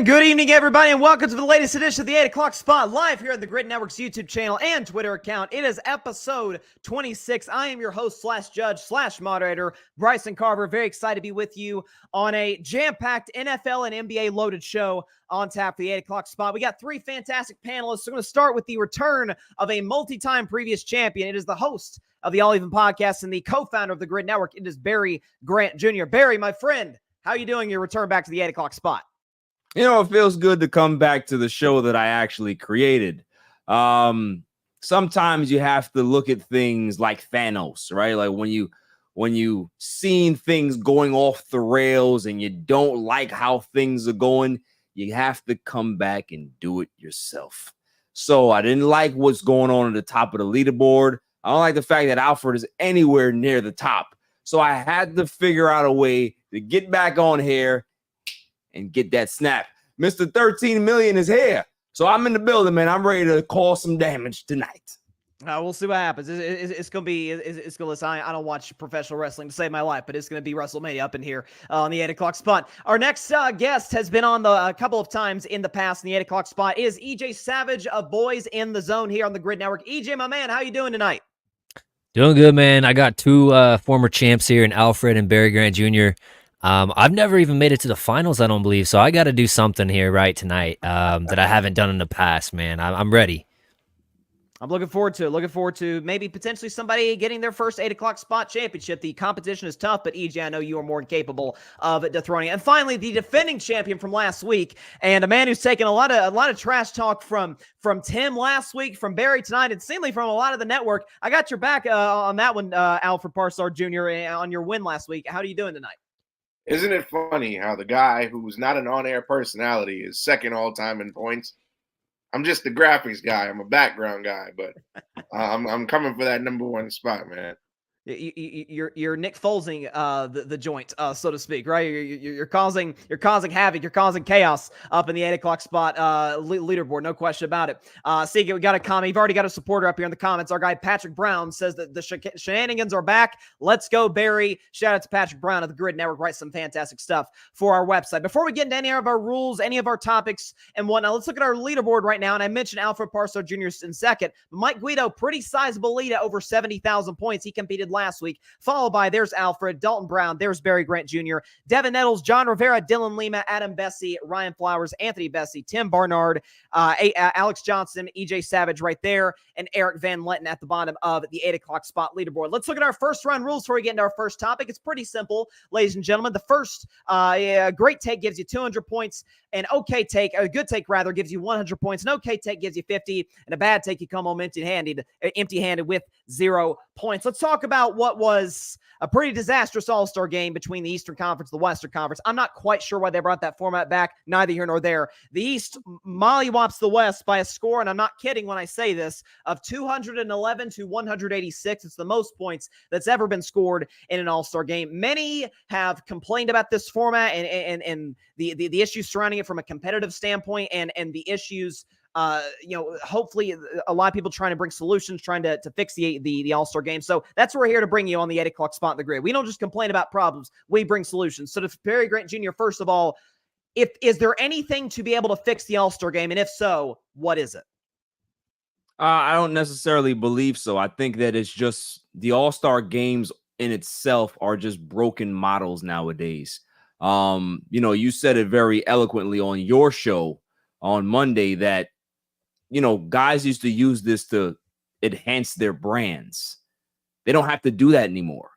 Good evening, everybody, and welcome to the latest edition of the 8 o'clock spot, live here on the Gryd Network's YouTube channel and Twitter account. It is episode 26. I am your host / judge / moderator, Bryson Carver. Very excited to be with you on a jam-packed NFL and NBA loaded show on tap for the 8 o'clock spot. We got three fantastic panelists. We're going to start with the return of a multi-time previous champion. It is the host of the All Even podcast and the co-founder of the Gryd Network. It is Barry Grant Jr. Barry, my friend, how are you doing your return back to the 8 o'clock spot? You know, it feels good to come back to the show that I actually created. Sometimes you have to look at things like Thanos, right? Like when you seen things going off the rails and you don't like how things are going, you have to come back and do it yourself. So I didn't like what's going on at the top of the leaderboard. I don't like the fact that Alfred is anywhere near the top. So I had to figure out a way to get back on here and get that snap. Mr. 13 million is here. So I'm in the building, man. I'm ready to cause some damage tonight. We'll see what happens. It's going to be, I don't watch professional wrestling to save my life, but it's going to be WrestleMania up in here on the 8 o'clock spot. Our next guest has been on a couple of times in the past in the 8 o'clock spot. Is EJ Savage of Boyz N the Zone here on the Gryd Network. EJ, my man, how you doing tonight? Doing good, man. I got two former champs here in Alfred and Barry Grant Jr. I've never even made it to the finals, I don't believe, so I got to do something here right tonight that I haven't done in the past, man. I'm ready. I'm looking forward to it. Looking forward to maybe potentially somebody getting their first 8 o'clock spot championship. The competition is tough, but EJ, I know you are more than capable of dethroning it. And finally, the defending champion from last week, and a man who's taken a lot of trash talk from Tim last week, from Barry tonight, and seemingly from a lot of the network. I got your back on that one, Alfred Parsard Jr., on your win last week. How are you doing tonight? Isn't it funny how the guy who's not an on-air personality is second all-time in points? I'm just the graphics guy. I'm a background guy, but I'm coming for that number one spot, man. You're Nick Folesing the joint, so to speak, right? You're causing havoc, you're causing chaos up in the 8 o'clock spot leaderboard, no question about it. Seagate, we got a comment. You've already got a supporter up here in the comments. Our guy Patrick Brown says that the shenanigans are back. Let's go, Barry. Shout out to Patrick Brown of the Gryd Network. Writes some fantastic stuff for our website. Before we get into any of our rules, any of our topics and whatnot, let's look at our leaderboard right now. And I mentioned Alfred Parsard Jr. in second. Mike Guido, pretty sizable lead at over 70,000 points. He competed last week, followed by there's Alfred, Dalton Brown, there's Barry Grant Jr., Devin Nettles, John Rivera, Dylan Lima, Adam Bessie, Ryan Flowers, Anthony Bessie, Tim Barnard, Alex Johnson, EJ Savage right there, and Eric Van Letten at the bottom of the 8 o'clock spot leaderboard. Let's look at our first round rules before we get into our first topic. It's pretty simple, ladies and gentlemen. The first great take gives you 200 points. An okay take, a good take rather, gives you 100 points. An okay take gives you 50, and a bad take, you come home empty-handed with 0 points. Let's talk about what was a pretty disastrous All-Star game between the Eastern Conference and the Western Conference. I'm not quite sure why they brought that format back, neither here nor there. The East mollywops the West by a score, and I'm not kidding when I say this, of 211 to 186. It's the most points that's ever been scored in an All-Star game. Many have complained about this format and the issues surrounding it from a competitive standpoint and the issues, hopefully a lot of people trying to bring solutions, trying to fix the All-Star game. So that's what we're here to bring you on the 8 o'clock spot in the grid. We don't just complain about problems, we bring solutions. So to Barry Grant Jr., first of all, is there anything to be able to fix the All-Star game? And if so, what is it? I don't necessarily believe so. I think that it's just the All-Star games in itself are just broken models nowadays. You said it very eloquently on your show on Monday that, guys used to use this to enhance their brands. They don't have to do that anymore.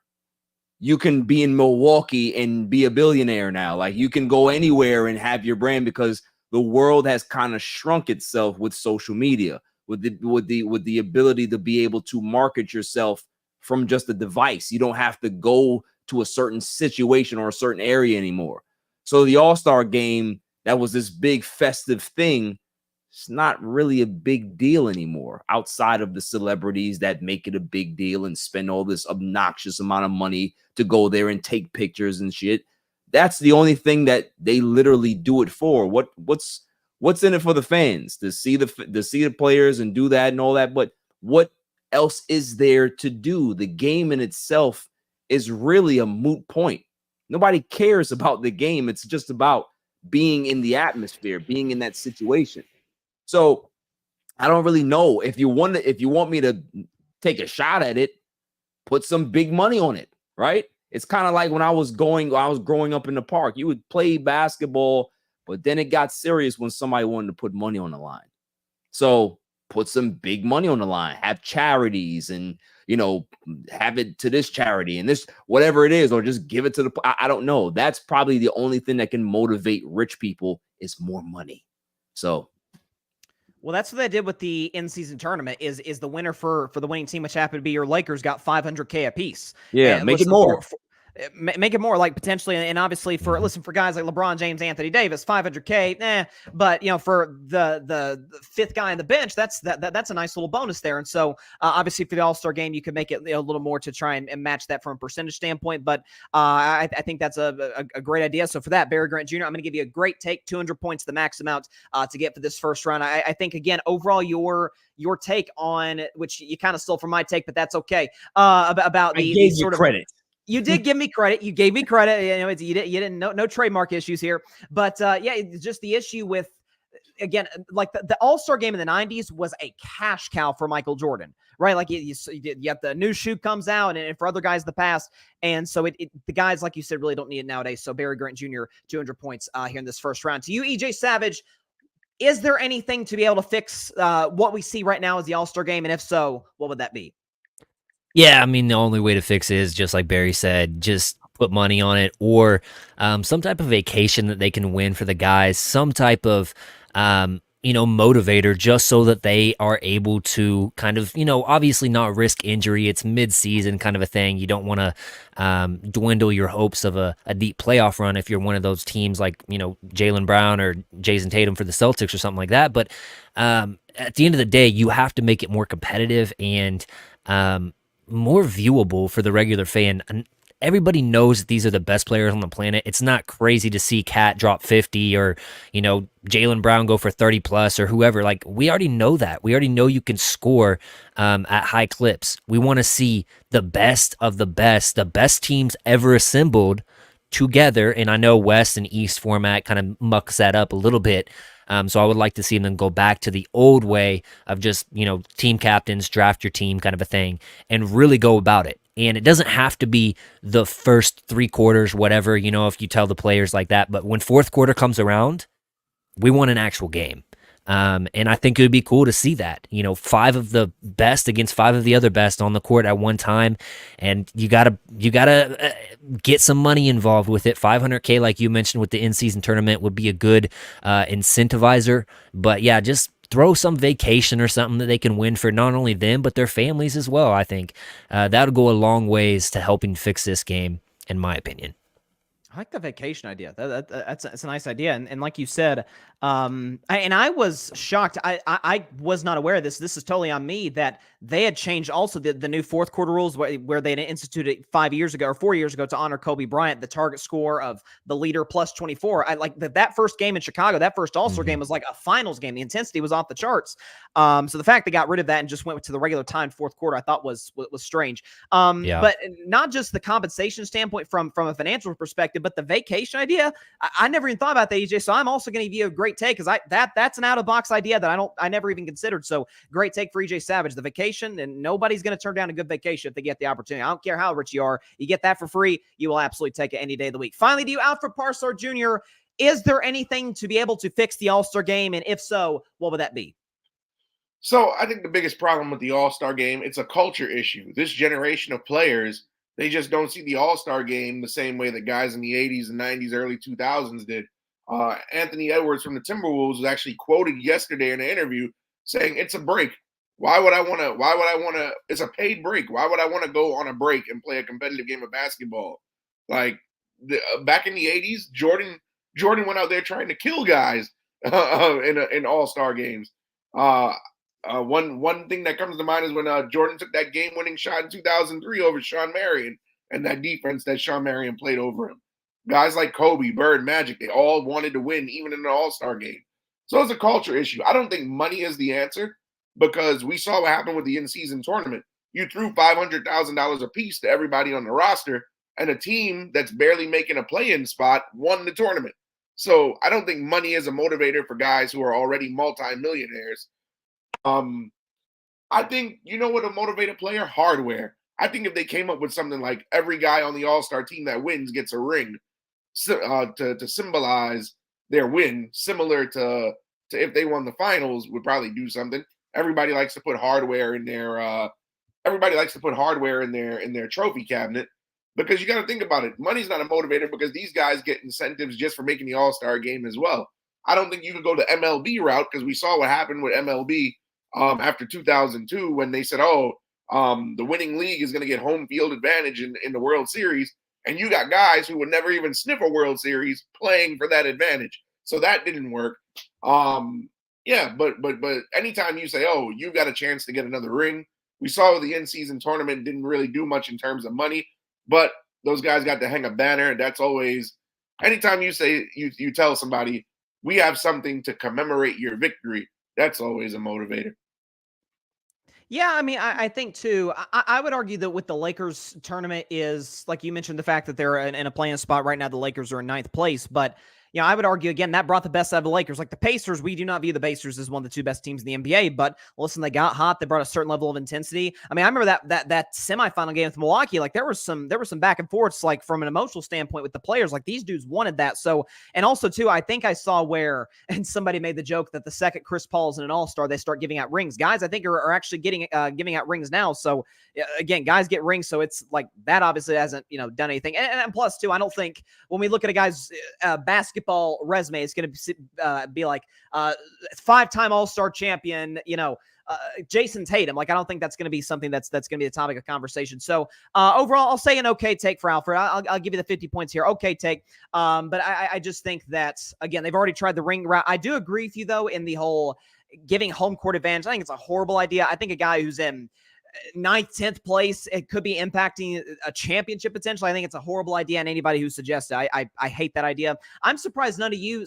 You can be in Milwaukee and be a billionaire now. Like, you can go anywhere and have your brand because the world has kind of shrunk itself with social media, with the ability to be able to market yourself from just a device. You don't have to go to a certain situation or a certain area anymore. So the All-Star game, that was this big festive thing, it's not really a big deal anymore outside of the celebrities that make it a big deal and spend all this obnoxious amount of money to go there and take pictures and shit. That's the only thing that they literally do it for. What's in it for the fans? To see the players and do that and all that, but what else is there to do? The game in itself is really a moot point. Nobody cares about the game. It's just about being in the atmosphere, being in that situation. So I don't really know if you want me to take a shot at it, put some big money on it, right? It's kind of like when I was growing up in the park. You would play basketball, but then it got serious when somebody wanted to put money on the line. So put some big money on the line, have charities and, have it to this charity and this, whatever it is, or just give it to I don't know. That's probably the only thing that can motivate rich people is more money. So. Well, that's what they did with the in-season tournament is the winner for the winning team, which happened to be your Lakers, got $500K apiece. Yeah, And make it listen, more. Make it more, like potentially, and obviously for guys like LeBron James, Anthony Davis, $500K, but for the fifth guy on the bench, that's a nice little bonus there. And so obviously for the All-Star game, you could make it a little more to try and match that from a percentage standpoint. But I think that's a great idea. So for that, Barry Grant Jr., I'm going to give you a great take, 200 points, the max amount to get for this first round. I think again overall your take on, which you kind of stole from my take, but that's okay. About the sort of credit. You did give me credit. You gave me credit. You didn't no trademark issues here. But just the issue with, again, like the All-Star game in the 90s was a cash cow for Michael Jordan, right? Like you have the new shoe comes out and for other guys in the past. And so the guys, like you said, really don't need it nowadays. So Barry Grant Jr., 200 points here in this first round. To you, EJ Savage, is there anything to be able to fix what we see right now as the All-Star game? And if so, what would that be? Yeah, I mean, the only way to fix it is just like Barry said, just put money on it or some type of vacation that they can win for the guys, some type of, motivator just so that they are able to kind of, obviously not risk injury. It's mid-season kind of a thing. You don't want to dwindle your hopes of a deep playoff run if you're one of those teams like, Jaylen Brown or Jason Tatum for the Celtics or something like that. But at the end of the day, you have to make it more competitive and more viewable for the regular fan. And everybody knows that these are the best players on the planet. It's not crazy to see Cat drop 50 or, Jaylen Brown go for 30 plus or whoever. Like, we already know that. We already know you can score at high clips. We want to see the best of the best teams ever assembled together. And I know West and East format kind of mucks that up a little bit. So I would like to see them go back to the old way of just, team captains, draft your team kind of a thing, and really go about it. And it doesn't have to be the first 3 quarters, whatever, if you tell the players like that. But when fourth quarter comes around, we want an actual game. And I think it would be cool to see that, 5 of the best against 5 of the other best on the court at one time. And you gotta get some money involved with it. $500K, like you mentioned with the in-season tournament, would be a good incentivizer. But yeah, just throw some vacation or something that they can win for not only them, but their families as well. I think that would go a long ways to helping fix this game, in my opinion. I like the vacation idea. That's a nice idea. And like you said, I was shocked. I was not aware of this. This is totally on me that they had changed also the new fourth quarter rules where they had instituted 5 years ago or 4 years ago to honor Kobe Bryant, the target score of the leader plus 24. I like that first game in Chicago, that first All-Star game was like a finals game. The intensity was off the charts. So the fact they got rid of that and just went to the regular timed fourth quarter, I thought was strange. But not just the compensation standpoint from a financial perspective, but the vacation idea. I never even thought about that, EJ. So I'm also going to give you a great take because that's an out of box idea that I never even considered. So great take for EJ Savage, the vacation, and nobody's going to turn down a good vacation if they get the opportunity. I don't care how rich you are. You get that for free. You will absolutely take it any day of the week. Finally, to you, Alfred Parsard Jr., is there anything to be able to fix the All-Star game? And if so, what would that be? So I think the biggest problem with the All-Star game, it's a culture issue. This generation of players, they just don't see the All-Star game the same way that guys in the 80s and 90s, early 2000s did. Anthony Edwards from the Timberwolves was actually quoted yesterday in an interview saying it's a break. Why would I want to, it's a paid break. Why would I want to go on a break and play a competitive game of basketball? Like back in the 80s, Jordan went out there trying to kill guys in All-Star games. One thing that comes to mind is when Jordan took that game-winning shot in 2003 over Sean Marion and that defense that Sean Marion played over him. Guys like Kobe, Bird, Magic, they all wanted to win, even in an All-Star game. So it's a culture issue. I don't think money is the answer because we saw what happened with the in-season tournament. You threw $500,000 a piece to everybody on the roster, and a team that's barely making a play-in spot won the tournament. So I don't think money is a motivator for guys who are already multi-millionaires. I think, you know what, a motivated player? Hardware. I think if they came up with something like every guy on the All-Star team that wins gets a ring to symbolize their win, similar to if they won the finals, would probably do something. Everybody likes to put hardware in their in their trophy cabinet, because you got to think about it. Money's not a motivator, because these guys get incentives just for making the All-Star game as well. I don't think you could go the MLB route, because we saw what happened with MLB after 2002, when they said, the winning league is going to get home field advantage in the World Series. And you got guys who would never even sniff a World Series playing for that advantage. So that didn't work. Yeah, but anytime you say, you got a chance to get another ring, we saw the in-season tournament didn't really do much in terms of money, but those guys got to hang a banner. And that's always, anytime you say, you tell somebody, we have something to commemorate your victory, that's always a motivator. Yeah, I mean, I think too, I would argue that with the Lakers tournament is, like you mentioned, the fact that they're in a playing spot right now. The Lakers are in 9th place, but I would argue again that brought the best out of the Lakers. Like the Pacers, we do not view the Pacers as one of the 2 best teams in the NBA, but listen, they got hot. They brought a certain level of intensity. I mean, I remember that semifinal game with Milwaukee. Like there was some back and forths, like from an emotional standpoint with the players. Like these dudes wanted that. So, and also too, I think I saw where, and somebody made the joke that the second Chris Paul's in an All-Star, they start giving out rings. Guys, I think are actually giving out rings now. So again, guys get rings. So it's like that obviously hasn't done anything. And plus too, I don't think when we look at a guy's basketball resume, it's going to be like 5-time All-Star champion, Jason Tatum. Like, I don't think that's going to be something that's going to be the topic of conversation. So overall, I'll say an okay take for Alfred. I'll give you the 50 points here. Okay take. But I just think that, again, they've already tried the ring route. I do agree with you, though, in the whole giving home court advantage. I think it's a horrible idea. I think a guy who's in 9th, 10th place, it could be impacting a championship potentially. I think it's a horrible idea, and anybody who suggests it, I hate that idea. I'm surprised none of you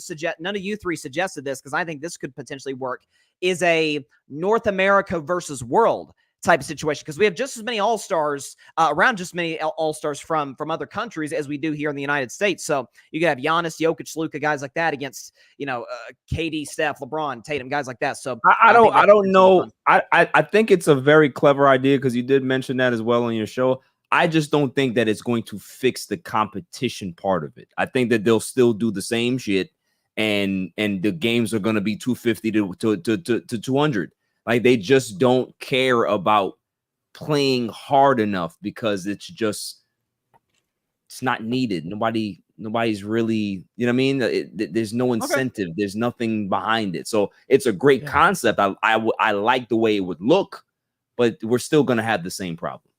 three suggested this, because I think this could potentially work, is a North America versus world type of situation, because we have just as many all-stars around just many all-stars from other countries as we do here in the United States. So you could have Giannis, Jokic, Luka, guys like that against KD, Steph, LeBron, Tatum, guys like that. So I don't know. I think it's a very clever idea, because you did mention that as well on your show. I just don't think that it's going to fix the competition part of it. I think that they'll still do the same shit, and the games are going to be 250 to 200. Like, they just don't care about playing hard enough, because it's not needed. Nobody's really, you know what I mean? There's no incentive. Okay. There's nothing behind it. So it's a great concept. I like the way it would look, but we're still going to have the same problem.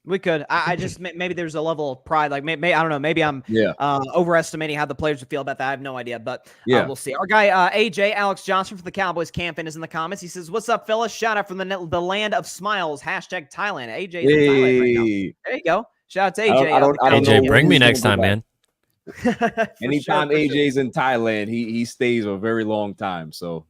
We could. I just maybe there's a level of pride. Like maybe I don't know. Maybe I'm overestimating how the players would feel about that. I have no idea, but we'll see. Our guy AJ Alex Johnson for the Cowboys campaign is in the comments. He says, "What's up, fellas? Shout out from the land of smiles. Hashtag Thailand." AJ is in Thailand right now. There you go. Shout out to AJ. AJ, bring me next time, man. Anytime AJ's in Thailand, he stays a very long time. So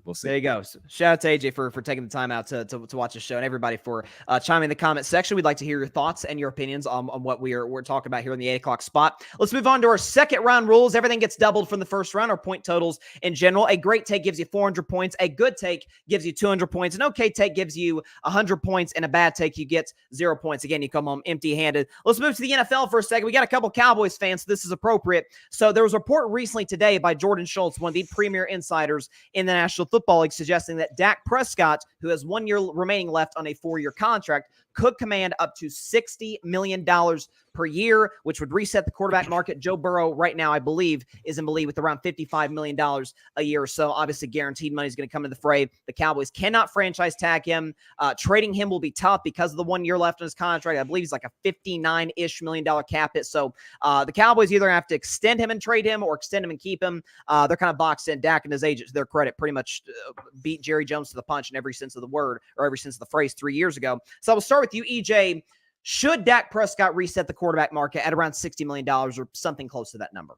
we'll see. There you go. So shout out to AJ for taking the time out to watch the show, and everybody for chiming in the comment section. We'd like to hear your thoughts and your opinions on what we're talking about here in the 8 o'clock spot. Let's move on to our second round rules. Everything gets doubled from the first round, or point totals in general. A great take gives you 400 points. A good take gives you 200 points. An okay take gives you 100 points. And a bad take, you get 0 points. Again, you come home empty-handed. Let's move to the NFL for a second. We got a couple Cowboys fans, so this is appropriate. So there was a report recently today by Jordan Schultz, one of the premier insiders in the National Football League, suggesting that Dak Prescott, who has 1 year remaining left on a 4-year contract, could command up to $60 million per year, which would reset the quarterback market. Joe Burrow right now, I believe, is in the league with around $55 million a year or so. Obviously, guaranteed money is going to come into the fray. The Cowboys cannot franchise tag him. Trading him will be tough because of the 1 year left on his contract. I believe he's like a $59-ish million cap hit. So the Cowboys either have to extend him and trade him, or extend him and keep him. They're kind of boxed in. Dak and his agent, to their credit, pretty much beat Jerry Jones to the punch in every sense of the word, or every sense of the phrase, 3 years ago. So I will start with you, EJ. Should Dak Prescott reset the quarterback market at around $60 million or something close to that number?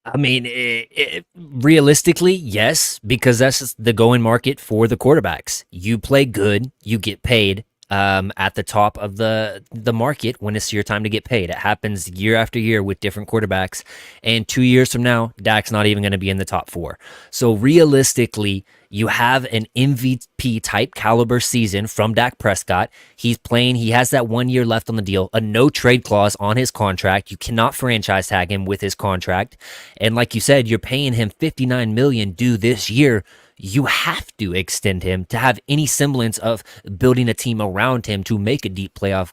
I mean, realistically, yes, because that's just the going market for the quarterbacks. You play good, you get paid. at the top of the market when it's your time to get paid. It happens year after year with different quarterbacks. And 2 years from now, Dak's not even going to be in the top 4. So realistically, you have an MVP type caliber season from Dak Prescott. He's playing. He has that 1 year left on the deal, a no trade clause on his contract. You cannot franchise tag him with his contract. And like you said, you're paying him $59 million due this year. You have to extend him to have any semblance of building a team around him to make a deep playoff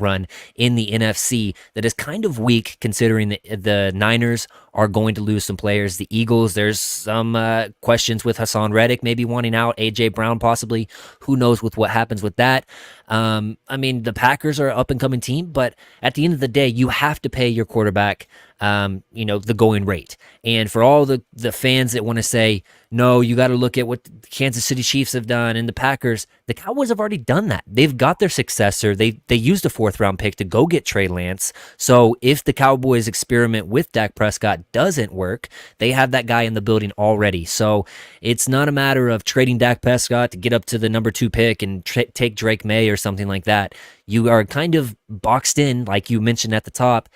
run in the NFC that is kind of weak considering the Niners are going to lose some players. The Eagles, there's some questions with Hassan Reddick maybe wanting out, A.J. Brown possibly. Who knows with what happens with that. I mean, the Packers are an up-and-coming team, but at the end of the day, you have to pay your quarterback the going rate. And for all the fans that want to say, no, you got to look at what the Kansas City Chiefs have done and the Packers, the Cowboys have already done that. They've got their successor. They used a 4th round pick to go get Trey Lance. So if the Cowboys experiment with Dak Prescott doesn't work, they have that guy in the building already. So it's not a matter of trading Dak Prescott to get up to the number 2 pick and take Drake May or something like that. You are kind of boxed in, like you mentioned at the top,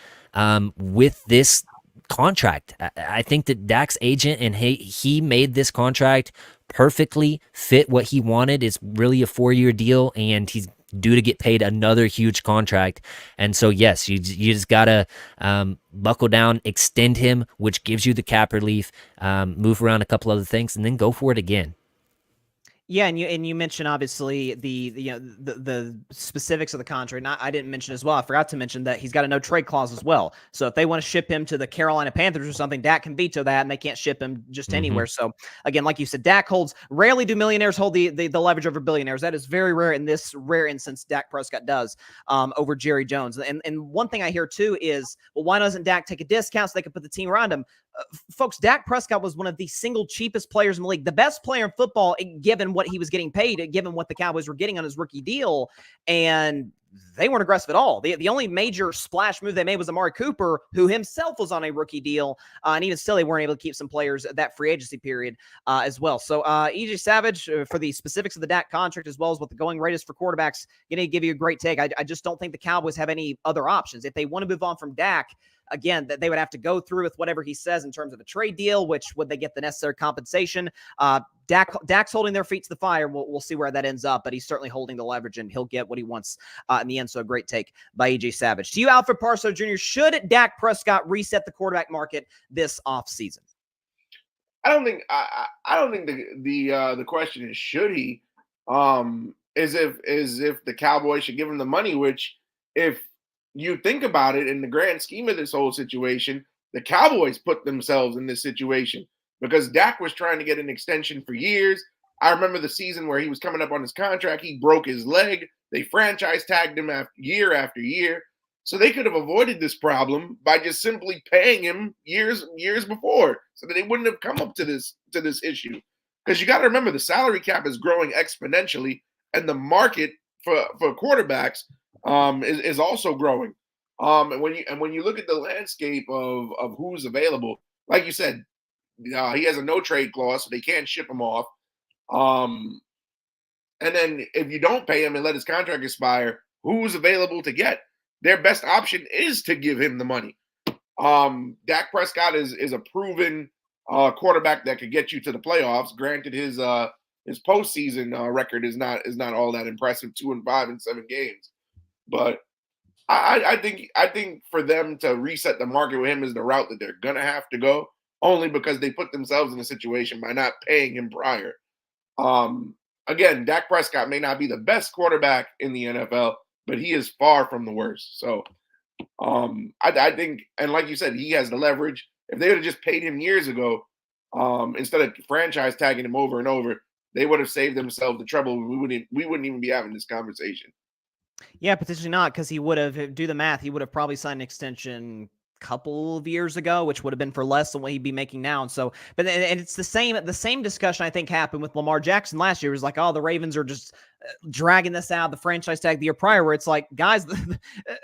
with this contract. I think that Dak's agent and he made this contract perfectly fit what he wanted. It's really a 4-year deal, and he's due to get paid another huge contract. And so, yes, you just gotta buckle down, extend him, which gives you the cap relief, move around a couple other things, and then go for it again. Yeah, and you mentioned obviously the specifics of the contract. And I didn't mention as well. I forgot to mention that he's got a no trade clause as well. So if they want to ship him to the Carolina Panthers or something, Dak can veto that, and they can't ship him just anywhere. So again, like you said, Dak holds. Rarely do millionaires hold the leverage over billionaires. That is very rare. In this rare instance, Dak Prescott does over Jerry Jones. And one thing I hear too is, well, why doesn't Dak take a discount so they can put the team around him? Folks, Dak Prescott was one of the single cheapest players in the league, the best player in football, given what he was getting paid, given what the Cowboys were getting on his rookie deal, and they weren't aggressive at all. The only major splash move they made was Amari Cooper, who himself was on a rookie deal, and even still, they weren't able to keep some players at that free agency period as well. So, E.J. Savage, for the specifics of the Dak contract, as well as what the going rate is for quarterbacks, going to give you a great take. I just don't think the Cowboys have any other options. If they want to move on from Dak, again, that they would have to go through with whatever he says in terms of a trade deal, which would they get the necessary compensation. Dak's holding their feet to the fire. We'll see where that ends up, but he's certainly holding the leverage, and he'll get what he wants in the end. So a great take by E.J. Savage. To you, Alfred Parsard Jr., should Dak Prescott reset the quarterback market this offseason? I don't think the question is should he. Is if the Cowboys should give him the money, which if you think about it in the grand scheme of this whole situation, the Cowboys put themselves in this situation because Dak was trying to get an extension for years. I remember the season where he was coming up on his contract. He broke his leg. They franchise tagged him year after year. So they could have avoided this problem by just simply paying him years before so that they wouldn't have come up to this issue. Because you got to remember, the salary cap is growing exponentially, and the market for quarterbacks is also growing. And when you look at the landscape of who's available, like you said, he has a no trade clause, so they can't ship him off. And then if you don't pay him and let his contract expire, who's available to get? Their best option is to give him the money. Dak Prescott is a proven quarterback that could get you to the playoffs. Granted, his postseason record is not all that impressive, 2-5 in 7 games. But I think for them to reset the market with him is the route that they're gonna have to go, only because they put themselves in a situation by not paying him prior. Again, Dak Prescott may not be the best quarterback in the NFL, but he is far from the worst. So I think, and like you said, he has the leverage. If they would have just paid him years ago, instead of franchise tagging him over and over, they would have saved themselves the trouble. We wouldn't even be having this conversation. Yeah, potentially not, because he would have, do the math, he would have probably signed an extension couple of years ago, which would have been for less than what he'd be making now. And so, but and it's the same discussion I think happened with Lamar Jackson last year. It was like, oh, the Ravens are just dragging this out, the franchise tag the year prior, where it's like, guys,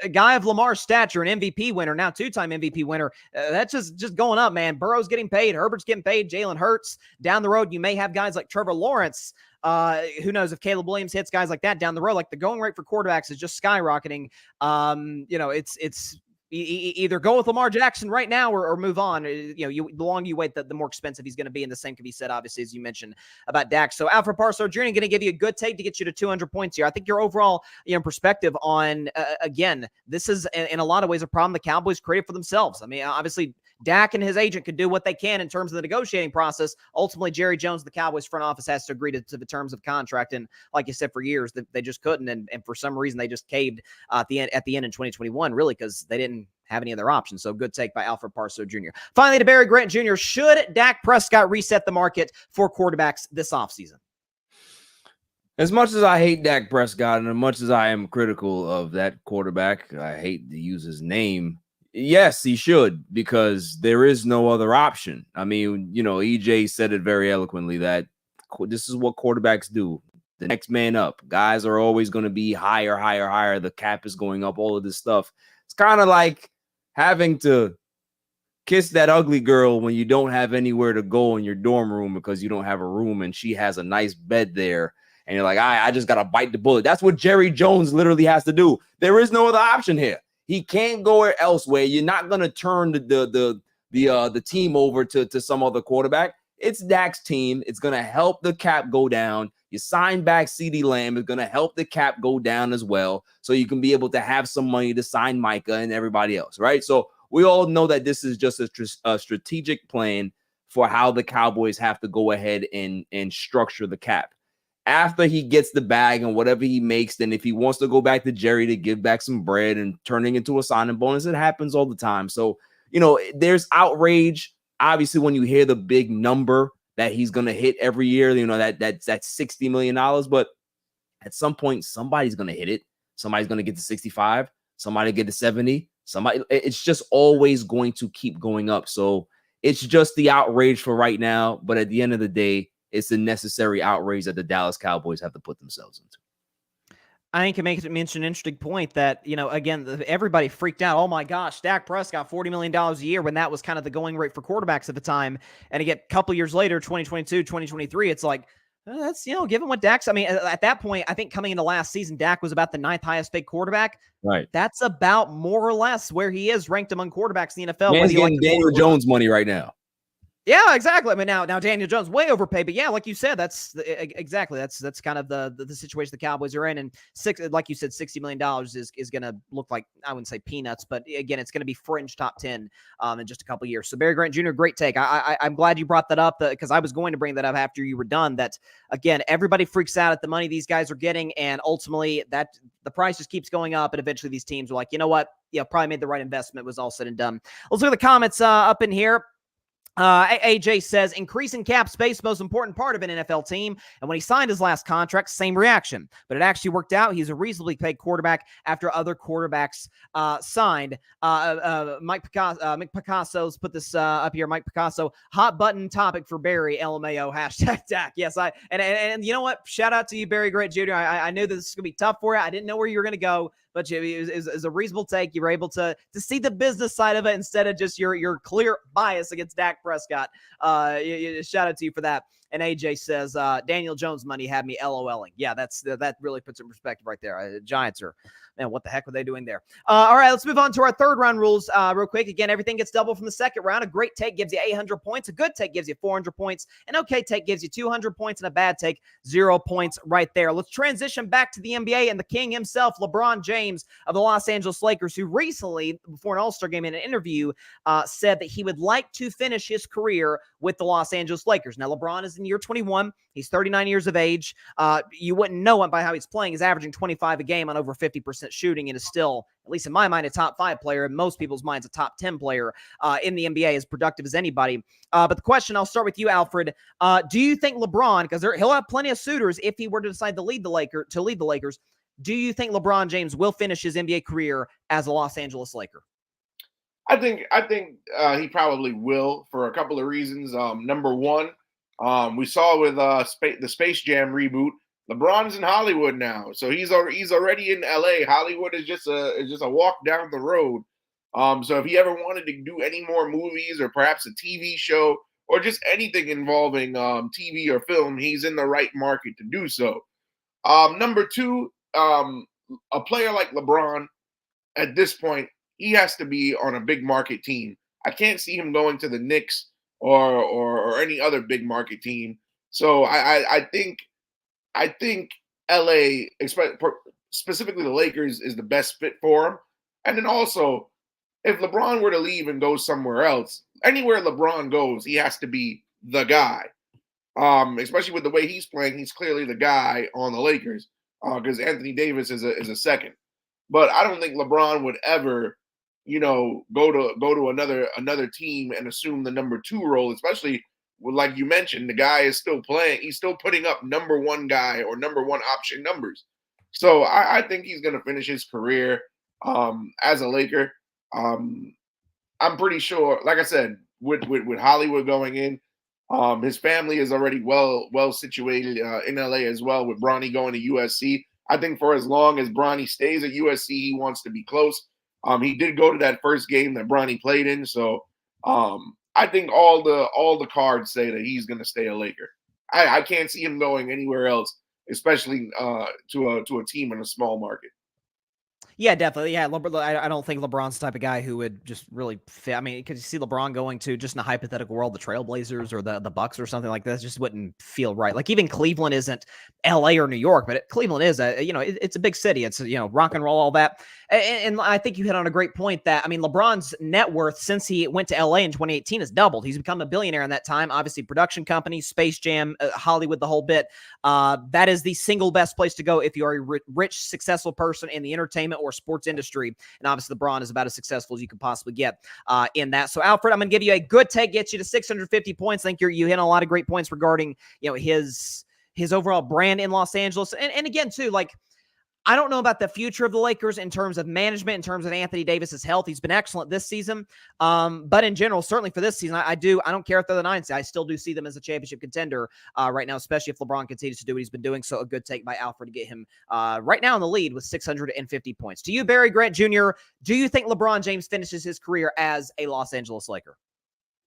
a guy of Lamar's stature, an MVP winner, now two-time MVP winner, that's just going up, man. Burrow's getting paid, Herbert's getting paid, Jalen Hurts. Down the road, you may have guys like Trevor Lawrence. Who knows if Caleb Williams hits guys like that down the road? Like the going rate for quarterbacks is just skyrocketing. It's either go with Lamar Jackson right now or move on. The longer you wait, the more expensive he's going to be. And the same can be said, obviously, as you mentioned about Dak. So Alfred Parsard Jr. going to give you a good take to get you to 200 points here. I think your overall perspective on, again, this is in a lot of ways a problem the Cowboys created for themselves. I mean, obviously, Dak and his agent could do what they can in terms of the negotiating process. Ultimately, Jerry Jones, the Cowboys front office, has to agree to the terms of contract. And like you said, for years, they just couldn't. And for some reason, they just caved at the end in 2021, really, because they didn't have any other options. So good take by Alfred Parsard Jr. Finally, to Barry Grant Jr., should Dak Prescott reset the market for quarterbacks this offseason? As much as I hate Dak Prescott and as much as I am critical of that quarterback, I hate to use his name. Yes, he should, because there is no other option. I mean, EJ said it very eloquently that this is what quarterbacks do. The next man up. Guys are always going to be higher. The cap is going up, all of this stuff. It's kind of like having to kiss that ugly girl when you don't have anywhere to go in your dorm room because you don't have a room and she has a nice bed there. And you're like, I just got to bite the bullet. That's what Jerry Jones literally has to do. There is no other option here. He can't go elsewhere. You're not going to turn the team over to some other quarterback. It's Dak's team. It's going to help the cap go down. You sign back CeeDee Lamb. It's going to help the cap go down as well, so you can be able to have some money to sign Micah and everybody else, right? So we all know that this is just a strategic plan for how the Cowboys have to go ahead and structure the cap. After he gets the bag and whatever he makes, then if he wants to go back to Jerry to give back some bread and turning into a signing bonus, it happens all the time. So, there's outrage. Obviously, when you hear the big number that he's going to hit every year, that's $60 million. But at some point, somebody's going to hit it. Somebody's going to get to 65. Somebody get to 70. It's just always going to keep going up. So it's just the outrage for right now. But at the end of the day, it's the necessary outrage that the Dallas Cowboys have to put themselves into. I think it makes it mention an interesting point that, again, everybody freaked out. Oh my gosh, Dak Prescott, $40 million a year, when that was kind of the going rate for quarterbacks at the time. And again, a couple years later, 2022, 2023, it's like, that's, given what Dak's, at that point, I think coming into last season, Dak was about the 9th highest paid quarterback. Right. That's about more or less where he is ranked among quarterbacks in the NFL. Man's getting Daniel Jones money right now. Yeah, exactly. Now Daniel Jones way overpaid, but yeah, like you said, that's exactly that's kind of the situation the Cowboys are in. And like you said, $60 million is going to look like, I wouldn't say peanuts, but again, it's going to be fringe top 10 in just a couple of years. So Barry Grant Jr., great take. I'm glad you brought that up because I was going to bring that up after you were done. That again, everybody freaks out at the money these guys are getting, and ultimately that the price just keeps going up, and eventually these teams are like, you know what? Yeah, probably made the right investment. Was all said and done. Let's look at the comments up in here. AJ says, increasing cap space, most important part of an NFL team. And when he signed his last contract, same reaction. But it actually worked out. He's a reasonably paid quarterback after other quarterbacks signed. Mike Picasso's put this up here. Mike Picasso, hot button topic for Barry, LMAO, hashtag Dak. Yes, and you know what? Shout out to you, Barry Grant Jr. I knew this was going to be tough for you. I didn't know where you were going to go. But it was a reasonable take. You were able to see the business side of it instead of just your clear bias against Dak Prescott. Shout out to you for that. And AJ says, Daniel Jones money had me LOLing. Yeah, that really puts it in perspective right there. Giants are, man, what the heck were they doing there? All right, let's move on to our third round rules real quick. Again, everything gets doubled from the second round. A great take gives you 800 points. A good take gives you 400 points. An okay take gives you 200 points. And a bad take, 0 points right there. Let's transition back to the NBA and the king himself, LeBron James of the Los Angeles Lakers, who recently, before an All-Star game in an interview, said that he would like to finish his career with the Los Angeles Lakers. Now, LeBron is in year 21. He's 39 years of age. You wouldn't know it by how he's playing. He's averaging 25 a game on over 50% shooting and is still, at least in my mind, a top 5 player. In most people's minds, a top 10 player in the NBA, as productive as anybody. But the question, I'll start with you, Alfred. Do you think LeBron, because he'll have plenty of suitors if he were to decide to lead the Lakers, do you think LeBron James will finish his NBA career as a Los Angeles Laker? I think he probably will for a couple of reasons. Number one, we saw with the Space Jam reboot, LeBron's in Hollywood now, so he's already in LA. Hollywood is just a walk down the road. So if he ever wanted to do any more movies or perhaps a TV show or just anything involving TV or film, he's in the right market to do so. Number two, a player like LeBron at this point, he has to be on a big market team. I can't see him going to the Knicks or any other big market team. So I think LA, specifically the Lakers, is the best fit for him. And then also, if LeBron were to leave and go somewhere else, anywhere LeBron goes, he has to be the guy. Especially with the way he's playing, he's clearly the guy on the Lakers because Anthony Davis is a second. But I don't think LeBron would ever, go to another team and assume the number 2 role, especially like you mentioned, the guy is still playing. He's still putting up number 1 guy or number 1 option numbers. So I think he's going to finish his career as a Laker. I'm pretty sure, like I said, with Hollywood going in, his family is already well situated in LA as well, with Bronny going to USC. I think for as long as Bronny stays at USC, he wants to be close. He did go to that first game that Bronny played in, so I think all the cards say that he's going to stay a Laker. I can't see him going anywhere else, especially to a team in a small market. Yeah, definitely. Yeah, I don't think LeBron's the type of guy who would just really fit. I mean, could you see LeBron going to, just in a hypothetical world, the Trailblazers or the Bucks or something like that? It just wouldn't feel right. Like, even Cleveland isn't LA or New York, but Cleveland is it's a big city. It's rock and roll, all that. And I think you hit on a great point that, I mean, LeBron's net worth since he went to LA in 2018 has doubled. He's become a billionaire in that time. Obviously, production companies, Space Jam, Hollywood, the whole bit. That is the single best place to go if you are a rich, successful person in the entertainment or sports industry. And obviously, LeBron is about as successful as you can possibly get in that. So, Alfred, I'm going to give you a good take, get you to 650 points. I think you hit on a lot of great points regarding his overall brand in Los Angeles. And again, too, like, I don't know about the future of the Lakers in terms of management, in terms of Anthony Davis's health. He's been excellent this season. But in general, certainly for this season, I don't care if they're the 9th. I still do see them as a championship contender right now, especially if LeBron continues to do what he's been doing. So a good take by Alfred to get him right now in the lead with 650 points. To you, Barry Grant Jr., do you think LeBron James finishes his career as a Los Angeles Laker?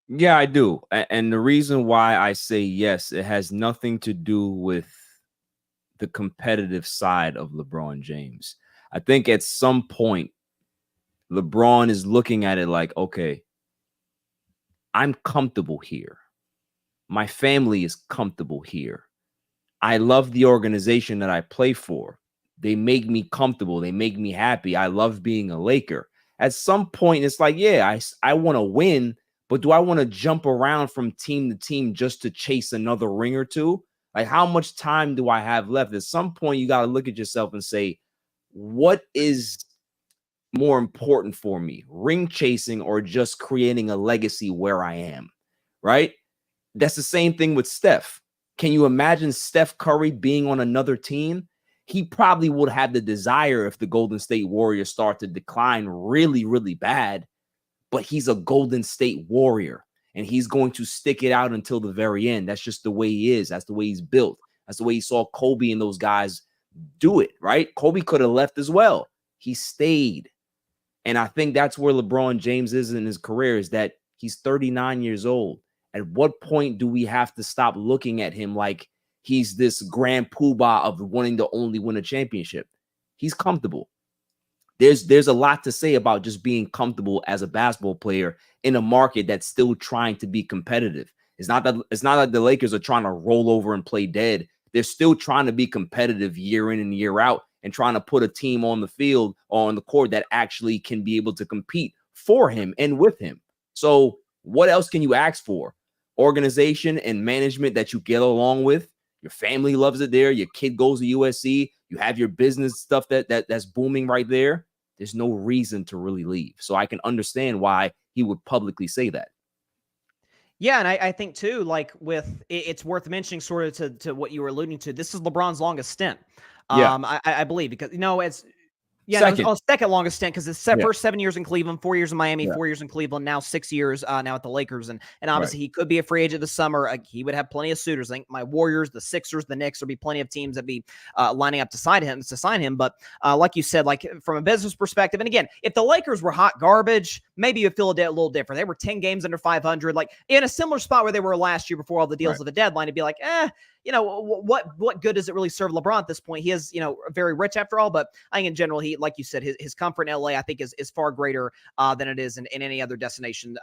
Yeah, I do. And the reason why I say yes, it has nothing to do with the competitive side of LeBron James. I think at some point, LeBron is looking at it like, okay, I'm comfortable here. My family is comfortable here. I love the organization that I play for. They make me comfortable. They make me happy. I love being a Laker. At some point, it's like, yeah, I want to win, but do I want to jump around from team to team just to chase another ring or two? Like, how much time do I have left? At some point, you got to look at yourself and say, what is more important for me, ring chasing or just creating a legacy where I am, right? That's the same thing with Steph. Can you imagine Steph Curry being on another team? He probably would have the desire if the Golden State Warriors start to decline really, really bad, but he's a Golden State Warrior. And he's going to stick it out until the very end. That's just the way he is. That's the way he's built. That's the way he saw Kobe and those guys do it, right? Kobe could have left as well. He stayed. And I think that's where LeBron James is in his career, is that he's 39 years old. At what point do we have to stop looking at him like he's this grand poobah of wanting to only win a championship? He's comfortable. There's a lot to say about just being comfortable as a basketball player in a market that's still trying to be competitive. It's not that the Lakers are trying to roll over and play dead. They're still trying to be competitive year in and year out and trying to put a team on the field or on the court that actually can be able to compete for him and with him. So what else can you ask for? Organization and management that you get along with. Your family loves it there. Your kid goes to USC. You have your business stuff that's booming right there. There's no reason to really leave. So I can understand why he would publicly say that. Yeah, and I think too, like it's worth mentioning sort of to what you were alluding to. This is LeBron's longest stint. Yeah. I believe, because Yeah, Second. it was second longest stint because his Yeah. first 7 years in Cleveland, 4 years in Miami, Yeah. 4 years in Cleveland, now 6 years now at the Lakers. And obviously Right. he could be a free agent this summer. He would have plenty of suitors. I think my Warriors, the Sixers, the Knicks, there'll be plenty of teams that be lining up to sign him. But like you said, like from a business perspective, and again, if the Lakers were hot garbage, maybe you'd feel a little different. They were 10 games under 500, like in a similar spot where they were last year before all the deals Right. at the deadline. It'd be like, what good does it really serve LeBron at this point? He is, very rich after all, but I think in general, he, like you said, his comfort in LA, I think is far greater than it is in any other destination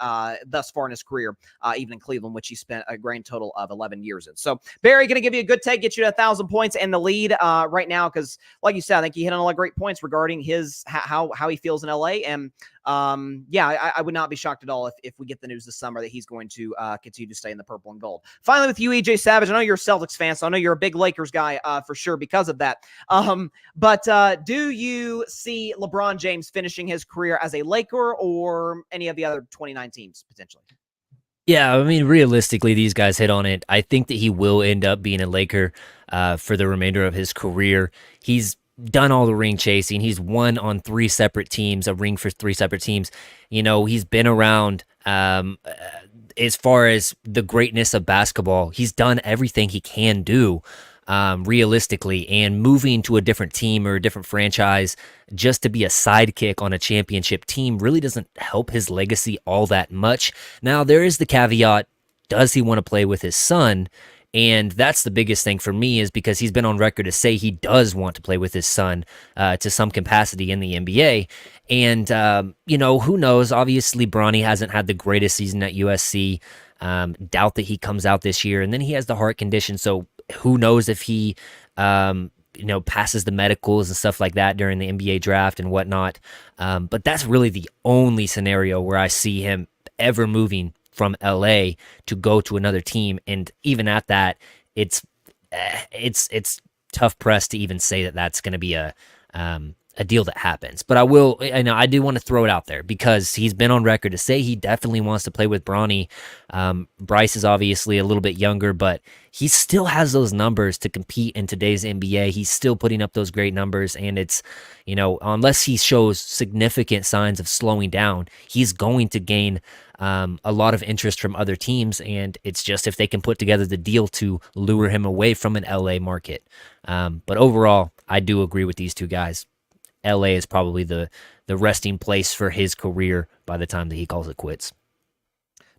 thus far in his career, even in Cleveland, which he spent a grand total of 11 years in. So Barry, going to give you a good take, get you to 1,000 points and the lead right now. Cause like you said, I think he hit on a lot of great points regarding his, how he feels in LA. And I would not be shocked at all if we get the news this summer that he's going to continue to stay in the purple and gold. Finally, with you, EJ Savage, I know you're a Celtics fan, so I know you're a big Lakers guy for sure because of that. But do you see LeBron James finishing his career as a Laker or any of the other 29 teams potentially? Yeah, I mean, realistically, these guys hit on it. I think that he will end up being a Laker for the remainder of his career. He's done all the ring chasing. He's won on 3 separate teams, a ring for 3 separate teams. He's been around as far as the greatness of basketball. He's done everything he can do realistically, and moving to a different team or a different franchise just to be a sidekick on a championship team really doesn't help his legacy all that much. Now, there is the caveat, does he want to play with his son? And that's the biggest thing for me, is because he's been on record to say he does want to play with his son to some capacity in the NBA. And, who knows? Obviously, Bronny hasn't had the greatest season at USC. Doubt that he comes out this year. And then he has the heart condition. So who knows if he, passes the medicals and stuff like that during the NBA draft and whatnot. But that's really the only scenario where I see him ever moving from LA to go to another team. And even at that, it's tough press to even say that that's going to be a deal that happens. But I do want to throw it out there because he's been on record to say he definitely wants to play with Bronny. Bryce is obviously a little bit younger, but he still has those numbers to compete in today's NBA. He's still putting up those great numbers, and it's, unless he shows significant signs of slowing down, he's going to gain a lot of interest from other teams, and it's just if they can put together the deal to lure him away from an LA market. But overall, I do agree with these two guys. LA is probably the resting place for his career by the time that he calls it quits.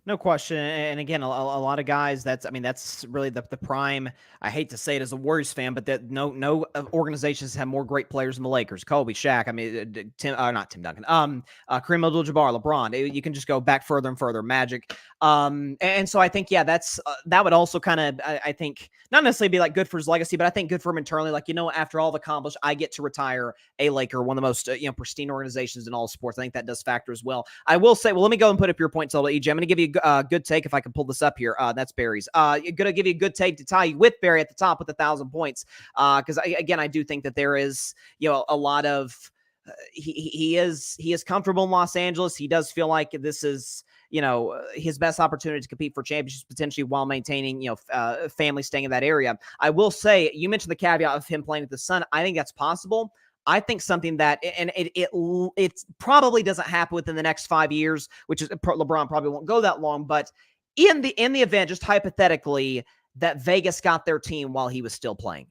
No question. And again, a lot of guys, that's really the prime. I hate to say it as a Warriors fan, but that no organizations have more great players than the Lakers. Kobe, Shaq, not Tim Duncan, Kareem Abdul-Jabbar, LeBron. You can just go back further and further. Magic. And so I think, that would also kind of, I think, not necessarily be like good for his legacy, but I think good for him internally. Like, after all I've accomplished, I get to retire a Laker, one of the most, pristine organizations in all sports. I think that does factor as well. I will say, let me go and put up your point total, EJ. I'm going to give you a good take if I can pull this up here. That's Barry's. Going to give you a good take to tie you with Barry at the top with 1,000 points. Because I do think that there is, a lot of, he is comfortable in Los Angeles. He does feel like this is, his best opportunity to compete for championships potentially while maintaining, family staying in that area. I will say, you mentioned the caveat of him playing with the son. I think that's possible. I think something that, and it probably doesn't happen within the next 5 years, which is LeBron probably won't go that long. But in the event, just hypothetically, that Vegas got their team while he was still playing,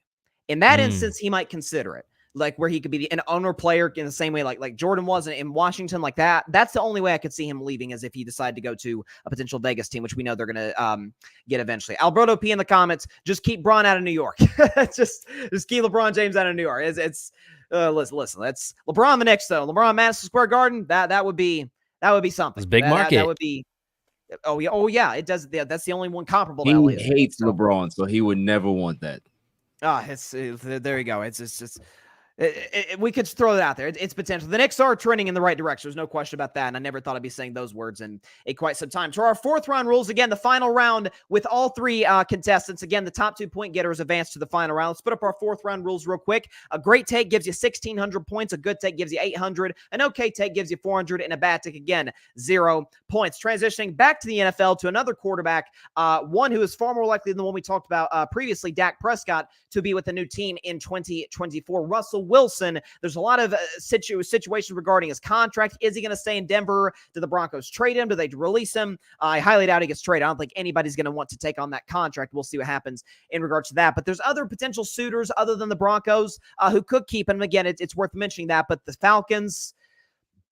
in that instance, he might consider it. Like where he could be an owner player in the same way like Jordan was in Washington, like that. That's the only way I could see him leaving, is if he decided to go to a potential Vegas team, which we know they're going to get eventually. Alberto P in the comments, just keep Bron out of New York. just keep LeBron James out of New York. Listen, that's LeBron the Knicks though. LeBron Madison Square Garden, that would be something. It's a big market. That would be. Oh yeah. It does. Yeah, that's the only one comparable. He to LA, hates LeBron, so he would never want that. There you go. It's just. We could throw that out there. It's potential. The Knicks are trending in the right direction. There's no question about that. And I never thought I'd be saying those words in quite some time. So our 4th round rules, again, the final round with all 3 contestants. Again, the top 2 point getters advance to the final round. Let's put up our 4th round rules real quick. A great take gives you 1,600 points. A good take gives you 800. An okay take gives you 400. And a bad take, again, 0 points. Transitioning back to the NFL to another quarterback, one who is far more likely than the one we talked about previously, Dak Prescott, to be with a new team in 2024. Russell Wilson, there's a lot of situations regarding his contract. Is he going to stay in Denver? Do the Broncos trade him? Do they release him? I highly doubt he gets traded. I don't think anybody's going to want to take on that contract. We'll see what happens in regards to that. But there's other potential suitors other than the Broncos who could keep him. Again, it's worth mentioning that. But the Falcons,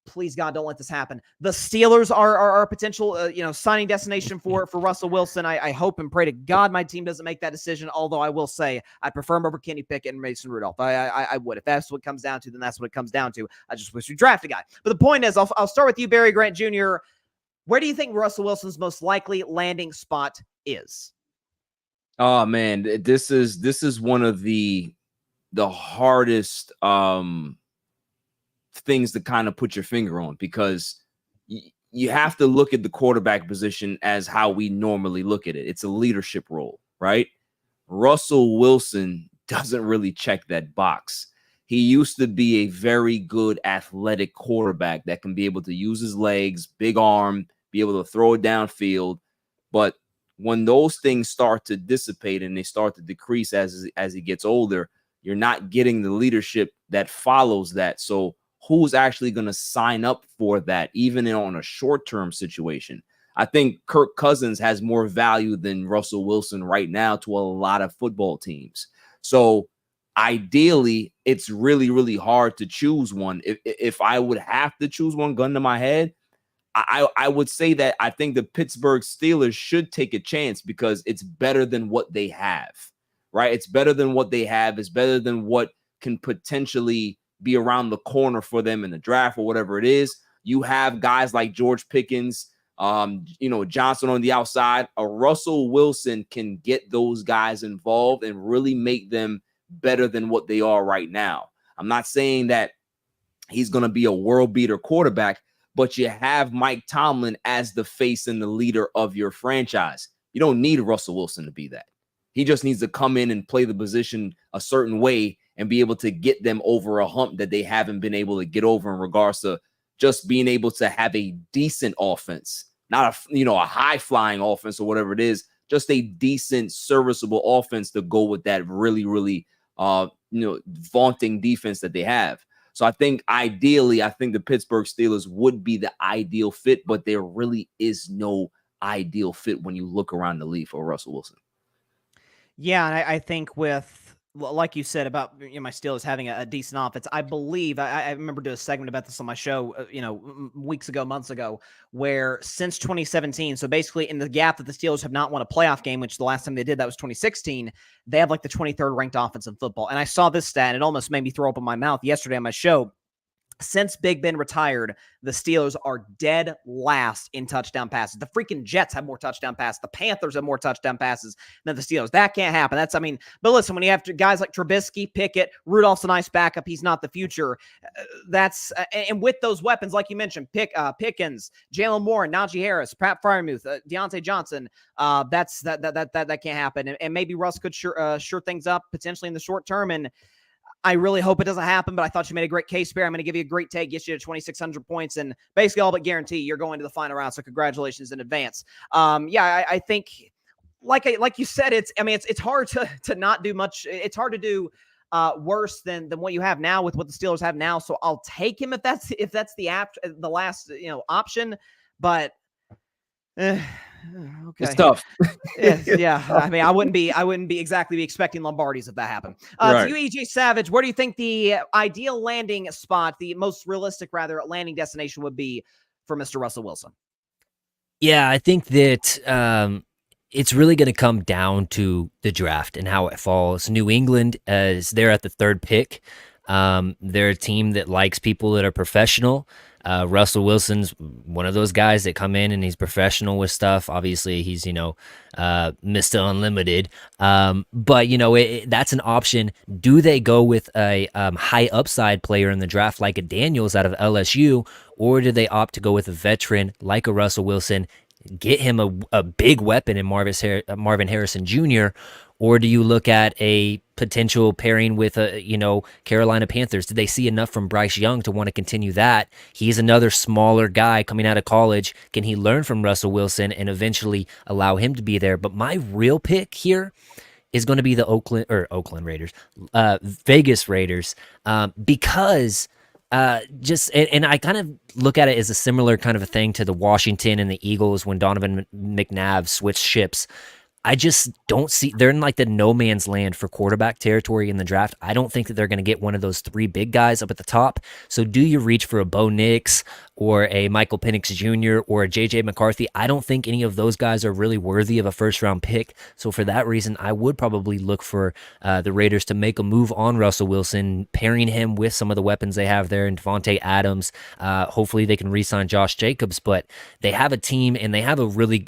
please God, don't let this happen. The Steelers are a potential, signing destination for Russell Wilson. I hope and pray to God my team doesn't make that decision. Although I will say I prefer him over Kenny Pickett and Mason Rudolph. I would. If that's what it comes down to, then that's what it comes down to. I just wish we drafted a guy. But the point is, I'll start with you, Barry Grant Jr. Where do you think Russell Wilson's most likely landing spot is? Oh man, this is one of the hardest things to kind of put your finger on, because you have to look at the quarterback position as how we normally look at it. It's a leadership role, right? Russell Wilson doesn't really check that box. He used to be a very good athletic quarterback that can be able to use his legs, big arm, be able to throw it downfield. But when those things start to dissipate and they start to decrease as he gets older, you're not getting the leadership that follows that. So who's actually going to sign up for that, even on a short-term situation? I think Kirk Cousins has more value than Russell Wilson right now to a lot of football teams. So ideally, it's really, really hard to choose one. If I would have to choose one, gun to my head, I would say that I think the Pittsburgh Steelers should take a chance, because it's better than what they have, right? It's better than what they have. It's better than what can potentially be around the corner for them in the draft or whatever it is. You have guys like George Pickens, Johnson on the outside. A Russell Wilson can get those guys involved and really make them better than what they are right now. I'm not saying that he's going to be a world beater quarterback, but you have Mike Tomlin as the face and the leader of your franchise. You don't need Russell Wilson to be that. He just needs to come in and play the position a certain way and be able to get them over a hump that they haven't been able to get over in regards to just being able to have a decent offense, not a high flying offense or whatever it is, just a decent, serviceable offense to go with that really, really, vaunting defense that they have. So I think ideally, the Pittsburgh Steelers would be the ideal fit, but there really is no ideal fit when you look around the league for Russell Wilson. Yeah, and I think with, like you said about my Steelers having a decent offense, I believe I remember doing a segment about this on my show, months ago, where since 2017, so basically in the gap that the Steelers have not won a playoff game, which the last time they did that was 2016, they have like the 23rd ranked offense in football. And I saw this stat, and it almost made me throw up in my mouth yesterday on my show. Since Big Ben retired, the Steelers are dead last in touchdown passes. The freaking Jets have more touchdown passes. The Panthers have more touchdown passes than the Steelers. That can't happen. But listen, when you have guys like Trubisky, Pickett, Rudolph's a nice backup. He's not the future. And with those weapons, like you mentioned, Pickens, Jalen Warren, Najee Harris, Pat Freiermuth, Deontay Johnson, that can't happen. And maybe Russ could sure things up potentially in the short term. And I really hope it doesn't happen, but I thought you made a great case, Bear. I'm going to give you a great take, get you to 2,600 points, and basically all but guarantee you're going to the final round. So congratulations in advance. I think, like you said, it's hard to not do much. It's hard to do worse than what you have now with what the Steelers have now. So I'll take him if that's the last option, but. Okay. It's tough. Yeah. I mean, I wouldn't be exactly expecting Lombardies if that happened. Right. To you, EJ Savage, where do you think the ideal landing spot, the most realistic, landing destination would be for Mr. Russell Wilson? Yeah, I think that it's really going to come down to the draft and how it falls. New England, as they're at the third pick, they're a team that likes people that are professional. Russell Wilson's one of those guys that come in and he's professional with stuff. Obviously, he's, Mr. Unlimited. But, that's an option. Do they go with a high upside player in the draft like a Daniels out of LSU, or do they opt to go with a veteran like a Russell Wilson, get him a big weapon in Marvin Harrison Jr., or do you look at a potential pairing with Carolina Panthers? Did they see enough from Bryce Young to want to continue that? He's another smaller guy coming out of college. Can he learn from Russell Wilson and eventually allow him to be there? But my real pick here is going to be the Vegas Raiders, because and I kind of look at it as a similar kind of a thing to the Washington and the Eagles when Donovan McNabb switched ships. I just don't see, they're in like the no man's land for quarterback territory in the draft. I don't think that they're going to get one of those three big guys up at the top. So do you reach for a Bo Nix or a Michael Penix Jr. or a JJ McCarthy? I don't think any of those guys are really worthy of a first round pick. So for that reason, I would probably look for the Raiders to make a move on Russell Wilson, pairing him with some of the weapons they have there in Devontae Adams. Hopefully they can re-sign Josh Jacobs, but they have a team and they have a really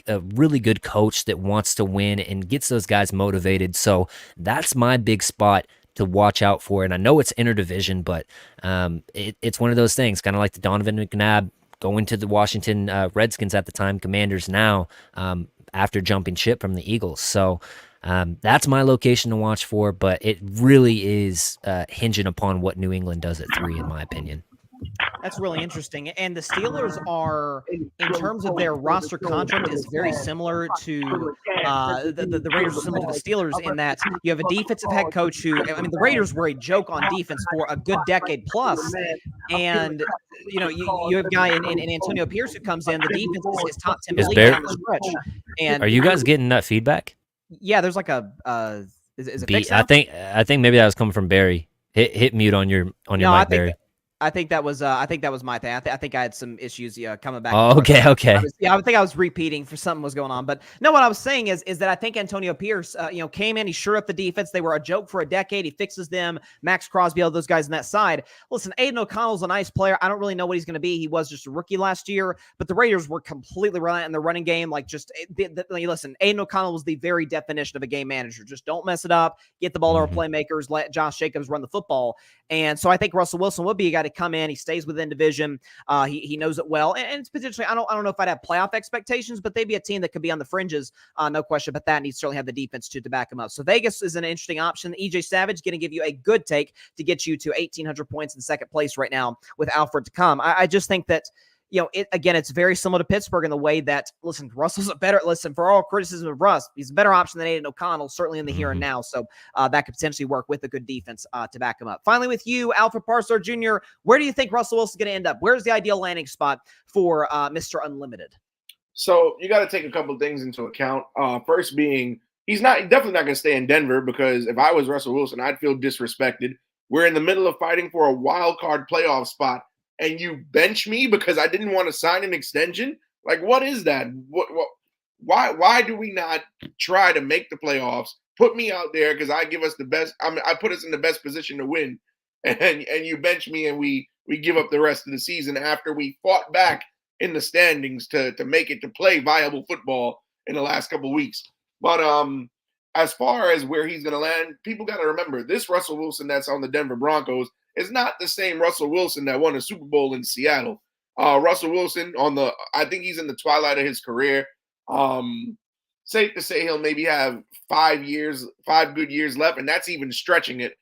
good coach that wants to win and gets those guys motivated. So that's my big spot to watch out for. And I know it's interdivision, but it's one of those things, kind of like the Donovan McNabb going to the Washington Redskins at the time, Commanders now, after jumping ship from the Eagles. So that's my location to watch for, but it really is hinging upon what New England does at 3, in my opinion. That's really interesting. And the Steelers are, in terms of their roster contract, is very similar to the Raiders are similar to the Steelers in that you have a defensive head coach who, I mean, the Raiders were a joke on defense for a good decade plus. And, you know, you have a guy in Antonio Pierce who comes in, the defense is top 10 league down the stretch. And are you guys getting that feedback? Yeah, there's like a, is it fixed? I think maybe that was coming from Barry. Hit mute on your mic, Barry. I think that was my thing. I think I had some issues coming back. Oh, okay. I think I was repeating for something was going on. But no, what I was saying is that I think Antonio Pierce, came in, he shored up the defense. They were a joke for a decade. He fixes them. Max Crosby, all those guys on that side. Listen, Aiden O'Connell's a nice player. I don't really know what he's going to be. He was just a rookie last year, but the Raiders were completely reliant on the running game. Like listen, Aiden O'Connell was the very definition of a game manager. Just don't mess it up. Get the ball to our playmakers. Let Josh Jacobs run the football. And so I think Russell Wilson would be a guy to come in. He stays within division. He knows it well. And it's potentially, I don't know if I'd have playoff expectations, but they'd be a team that could be on the fringes. No question about that. And he'd certainly have the defense to back him up. So Vegas is an interesting option. EJ Savage going to give you a good take to get you to 1,800 points in second place right now with Alfred to come. I just think that, it's very similar to Pittsburgh in the way that, listen, Russell's for all criticism of Russ, he's a better option than Aiden O'Connell, certainly in the here and now. So that could potentially work with a good defense to back him up. Finally, with you, Alfred Parsard Jr., where do you think Russell Wilson's going to end up? Where's the ideal landing spot for Mr. Unlimited? So you got to take a couple of things into account. First being, he's definitely not going to stay in Denver, because if I was Russell Wilson, I'd feel disrespected. We're in the middle of fighting for a wild card playoff spot, and you bench me because I didn't want to sign an extension? Like, what is that? Why do we not try to make the playoffs? Put me out there because I give us the best. I put us in the best position to win, and you bench me and we give up the rest of the season after we fought back in the standings to make it to play viable football in the last couple of weeks. But as far as where he's going to land, people got to remember this Russell Wilson that's on the Denver Broncos is not the same Russell Wilson that won a Super Bowl in Seattle. Russell Wilson I think he's in the twilight of his career. Safe to say he'll maybe have 5 good years left, and that's even stretching it.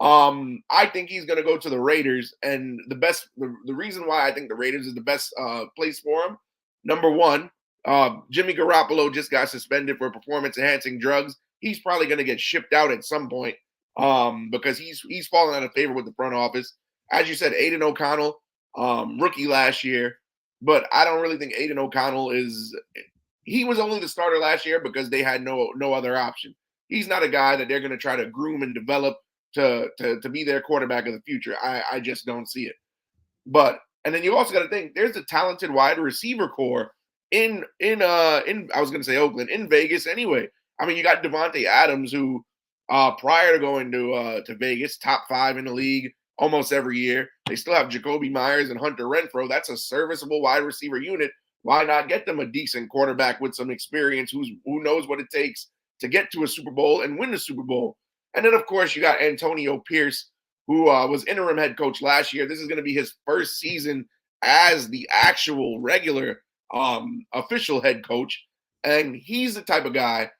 I think he's going to go to the Raiders, and the reason why I think the Raiders is the best place for him. Number one, Jimmy Garoppolo just got suspended for performance-enhancing drugs. He's probably going to get shipped out at some point. Because he's fallen out of favor with the front office. As you said, Aiden O'Connell, rookie last year, but I don't really think Aiden O'Connell he was only the starter last year because they had no other option. He's not a guy that they're going to try to groom and develop to be their quarterback of the future. I just don't see it. And then you also got to think there's a talented wide receiver core in I was going to say Oakland, in Vegas anyway. I mean, you got Devontae Adams, who prior to going to Vegas, top 5 in the league almost every year. They still have Jacoby Myers and Hunter Renfrow. That's a serviceable wide receiver unit. Why not get them a decent quarterback with some experience who knows what it takes to get to a Super Bowl and win the Super Bowl? And then, of course, you got Antonio Pierce, who was interim head coach last year. This is going to be his first season as the actual regular official head coach. And he's the type of guy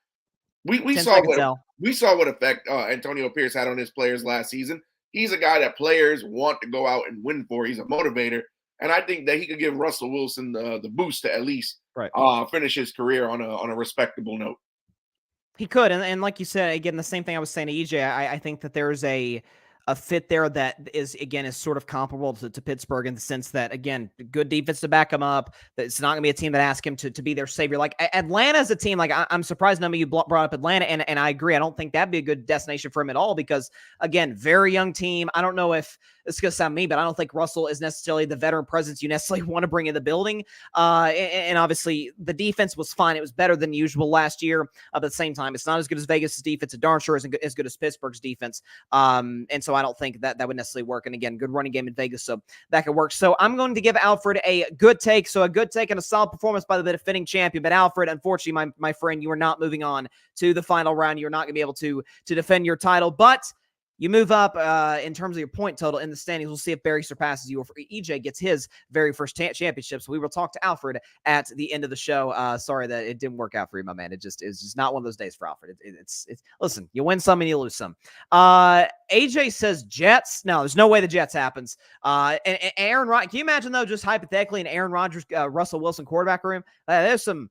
we saw what effect Antonio Pierce had on his players last season. He's a guy that players want to go out and win for. He's a motivator. And I think that he could give Russell Wilson the boost to at least finish his career on a respectable note. He could, and like you said, again, the same thing I was saying to EJ. I think that there's a fit there that is sort of comparable to Pittsburgh in the sense that, again, good defense to back him up. That it's not going to be a team that asks him to be their savior. Like Atlanta's a team. Like I'm surprised none of you brought up Atlanta, and I agree. I don't think that'd be a good destination for him at all because, again, very young team. I don't know if it's going to sound mean, but I don't think Russell is necessarily the veteran presence you necessarily want to bring in the building. And obviously the defense was fine. It was better than usual last year. But at the same time, it's not as good as Vegas' defense. It darn sure isn't as good as Pittsburgh's defense. And so I don't think that would necessarily work. And again, good running game in Vegas, so that could work. So I'm going to give Alfred a good take. So a good take and a solid performance by the defending champion. But Alfred, unfortunately, my friend, you are not moving on to the final round. You're not going to be able to defend your title. But you move up in terms of your point total in the standings. We'll see if Barry surpasses you or EJ gets his very first championship. So we will talk to Alfred at the end of the show. Sorry that it didn't work out for you, my man. It's just not one of those days for Alfred. It's listen, you win some and you lose some. AJ says Jets. No, there's no way the Jets happens. And Aaron Rodgers. Can you imagine though, just hypothetically, an Aaron Rodgers, Russell Wilson quarterback room? There's some.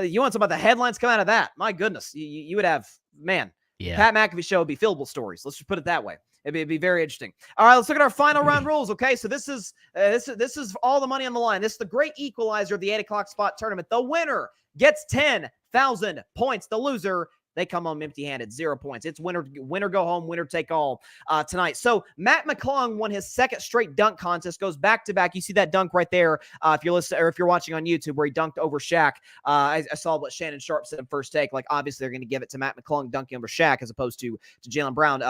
You want some of the headlines come out of that? My goodness, you would have, man. Yeah. Pat McAfee show would be filled with stories. Let's just put it that way. It'd be very interesting. All right, let's look at our final round rules. Okay, so this is all the money on the line. This is the great equalizer of the 8 o'clock spot tournament. The winner gets 10,000 points. The loser, they come home empty-handed, 0 points. It's winner go home, winner take all tonight. So Matt McClung won his second straight dunk contest, goes back to back. You see that dunk right there. If you're listening or if you're watching on YouTube, where he dunked over Shaq. I saw what Shannon Sharp said in first take. Like obviously they're going to give it to Matt McClung dunking over Shaq as opposed to Jaylen Brown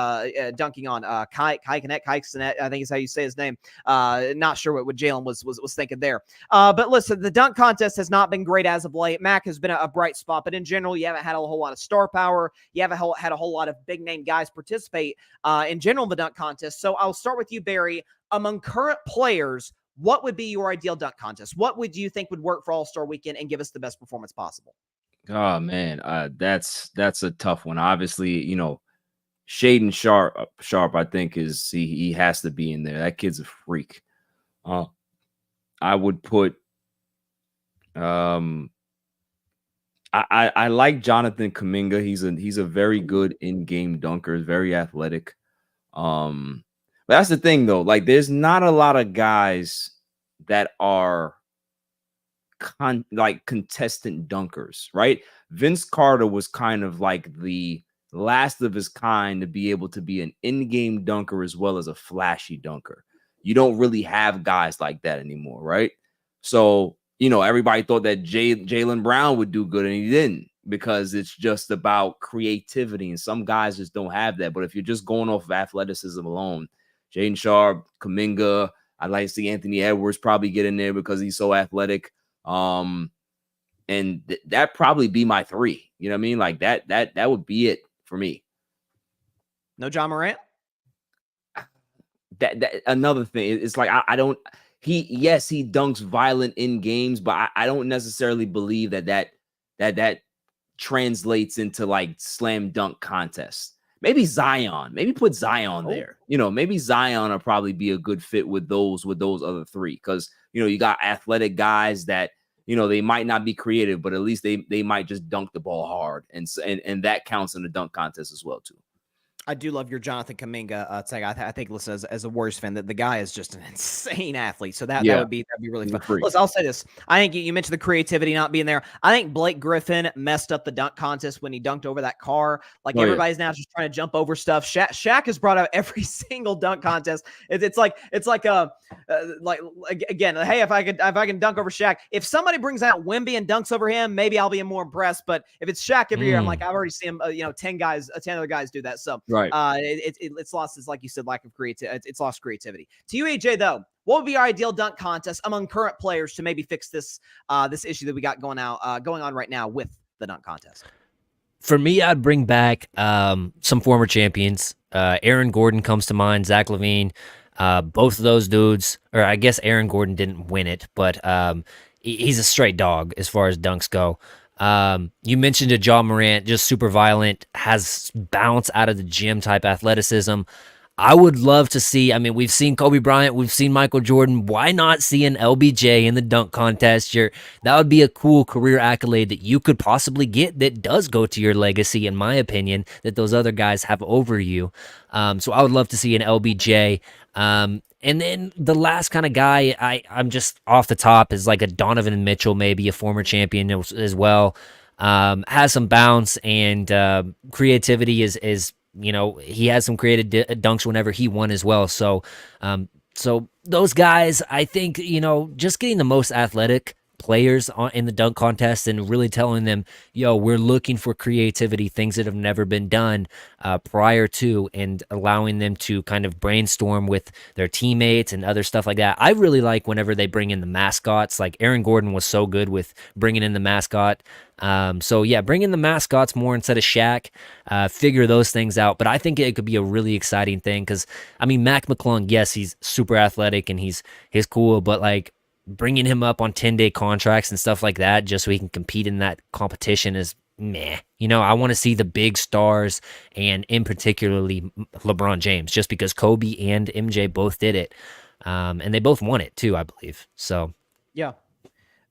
dunking on Kai Cenat, I think is how you say his name. Not sure what Jaylen was thinking there. But listen, the dunk contest has not been great as of late. Mac has been a bright spot, but in general, you haven't had a whole lot of star power. You haven't had a whole lot of big name guys participate in general in the dunk contest. So I'll start with you, Barry. Among current players, what would be your ideal dunk contest? What would you think would work for All-Star Weekend and give us the best performance possible? Oh man, that's a tough one. Obviously, Shaden Sharp, I think he has to be in there. That kid's a freak. I would put I like Jonathan Kuminga. He's a very good in-game dunker, very athletic. But that's the thing though. Like there's not a lot of guys that are contestant dunkers, right? Vince Carter was kind of like the last of his kind to be able to be an in-game dunker as well as a flashy dunker. You don't really have guys like that anymore, right? So everybody thought that Jaylen Brown would do good, and he didn't, because it's just about creativity, and some guys just don't have that. But if you're just going off of athleticism alone, Shaden Sharp, Kuminga, I'd like to see Anthony Edwards probably get in there because he's so athletic. And that probably be my three. You know what I mean? Like that would be it for me. No John Morant? That another thing. It's like I don't. He dunks violent in games, but I don't necessarily believe that translates into like slam dunk contests. Maybe Zion, put Zion there. Maybe Zion will probably be a good fit with those other three, because you got athletic guys that they might not be creative, but at least they might just dunk the ball hard, and that counts in the dunk contest as well too. I do love your Jonathan Kuminga take. I think, listen, as a Warriors fan, that the guy is just an insane athlete. So that'd be really fun. Listen, I'll say this. I think you mentioned the creativity not being there. I think Blake Griffin messed up the dunk contest when he dunked over that car. Like everybody's now just trying to jump over stuff. Shaq has brought out every single dunk contest. It's like again, hey, if I can dunk over Shaq, if somebody brings out Wemby and dunks over him, maybe I'll be more impressed. But if it's Shaq every year, I'm like, I've already seen him, 10 other guys do that. So. Right. It's lost, like you said, lack of creativity. It's lost creativity. To you, AJ, though, what would be our ideal dunk contest among current players to maybe fix this issue that we got going on right now with the dunk contest? For me, I'd bring back some former champions. Aaron Gordon comes to mind, Zach LaVine. Both of those dudes, or I guess Aaron Gordon didn't win it, but he's a straight dog as far as dunks go. You mentioned a John Morant, just super violent, has bounce out of the gym type athleticism. I would love to see. I mean, we've seen Kobe Bryant, we've seen Michael Jordan. Why not see an LBJ in the dunk contest? That would be a cool career accolade that you could possibly get that does go to your legacy, in my opinion, that those other guys have over you. So I would love to see an LBJ. And then the last kind of guy I'm just off the top is like a Donovan Mitchell, maybe a former champion as well. Has some bounce and creativity is he has some creative dunks whenever he won as well. So those guys, I think, just getting the most athletic players in the dunk contest and really telling them, we're looking for creativity, things that have never been done prior to, and allowing them to kind of brainstorm with their teammates and other stuff like that. I really like whenever they bring in the mascots. Like Aaron Gordon was so good with bringing in the mascot. Bring in the mascots more instead of Shaq, figure those things out. But I think it could be a really exciting thing because, I mean, Mac McClung, yes, he's super athletic and he's cool, but like bringing him up on 10-day contracts and stuff like that just so he can compete in that competition is meh. I want to see the big stars, and in particularly LeBron James, just because Kobe and MJ both did it. And they both won it too, I believe. So, yeah.